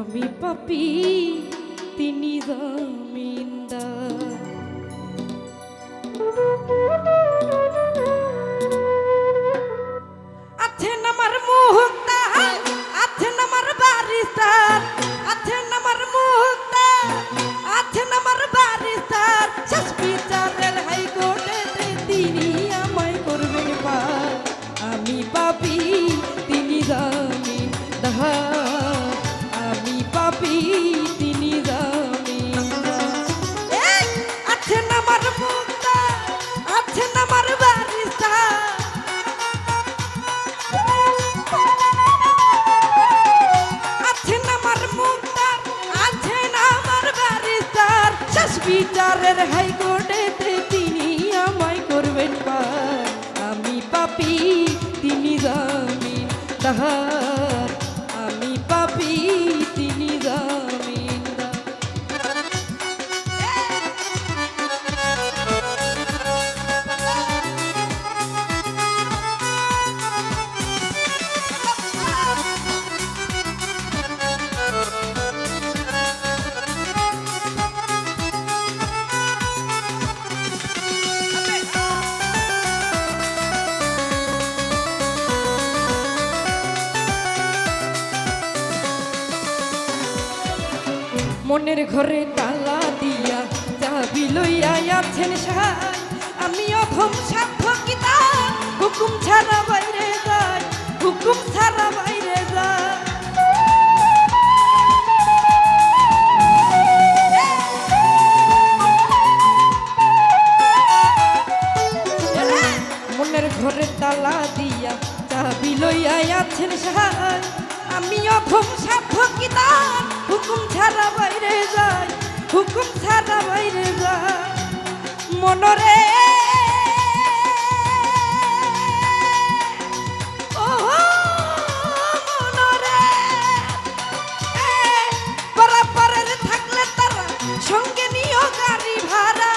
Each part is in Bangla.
আমি পাপী তিনি জমিনদার। আছেন আমার মুক্তা, আছেন আমার বারিস্তার, আছেন আমার মুক্তা, আছেন আমার বারিস্তার। শেষ বিচারের হাইকোর্টেতে তিনি আমায় করবেন পার। আমি পাপী তিনি জমিনদার, আমি পাপী তিনি জমিনদার। আছেন আমার মুক্তা, আছেন আমার বারিস্তার, আছেন আমার মুক্তার, আছেন আমার বারিস্তার। শেষ বিচারের হাইকোর্টেতে তিনি আমায় করবেন পার। আমি পাপী তিনি জমিনদার, আমি পাপী তিনি জমিনদার। মনের ঘরে তালা দিয়া চাবি লইয়া আছেন সাহায্য। আমি অধম সাধকিতা, হুকুম ছাড়া বাইরে যাই, হুকুম ছাড়া বাইরে যাই। মনের ঘরে তালা দিয়া চাবি লইয়া আছেন সাহায্য। আমি অধম সাধকিতা, হুকুম ছাড়া বাইরে যাই, হুকুম ছাড়া বাইরে যাই। মনরে ও মনরে পারাপারের থাকলে তারা সঙ্গে নিও গাড়ি ভাড়া।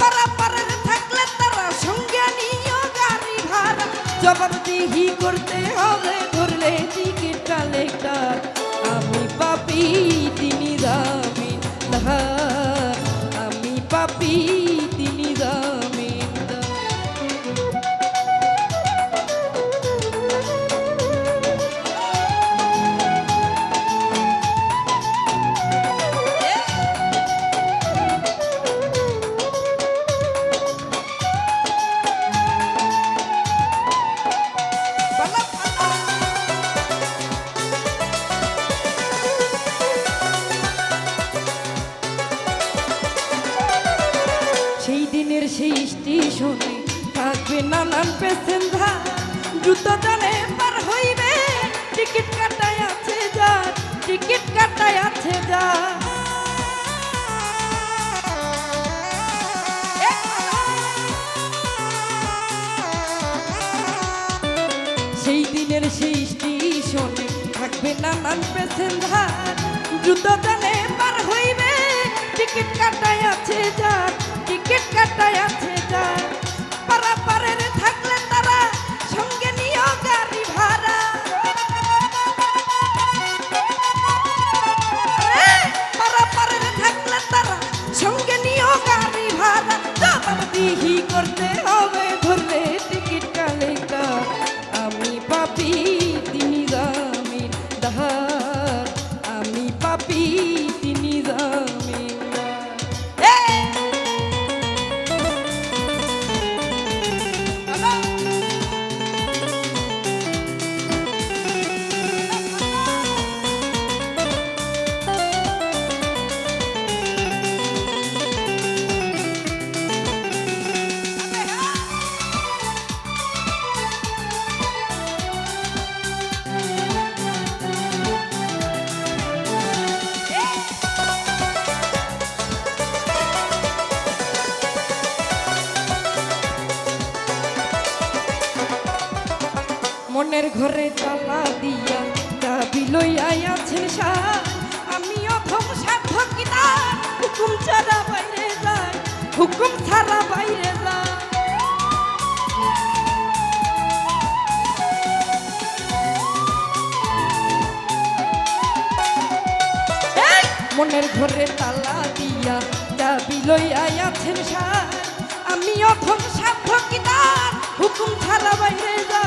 পারাপারের থাকলে তারা সঙ্গে নিও গাড়ি ভাড়া। জবাবদিহি করতে হবে ধরলে টিকিট কালেক্টর। আমি পাপী তিনি জমিনদার, আমি পাপী তিনি জমিনদার। সেই দিনের সেই স্টেশনে থাকবে নানান প্যাসেঞ্জার। দ্রুত জানে পার হইবে, টিকিট কাটায় আছে যা, টিকিট কাটায় আছে যা। সেই দিনের সেই স্টেশনে থাকবে নানান প্যাসেঞ্জার। দ্রুত জানে পার হইবে, টিকিট কাটায় আছে যা, টিকিট কাটায় আছে যা। পারাপারের থাকলে তারা সঙ্গে নিও গাড়ি ভাড়া। পারাপারের থাকলে তারা সঙ্গে নিও গাড়ি ভাড়া। জবাবদিহি করতে হবে ধরলে টিকিট কালেক্টর। আমি পাপী তিনি জমিনদার, আমি পাপী তিনি জমিনদার। মনের ঘরে তালা দিয়া চাবি লইয়া আছেন সাহায্য। আমি অধম সাধকিতা, হুকুম ছাড়া বাইরে যাই, হুকুম ছাড়া বাইরে যাই। মনের ঘরে তালা দিয়া চাবি লইয়া আছেন সাই আমি অথম সাধ্য কি তার হুকুম ছাড়া বাইরে যাই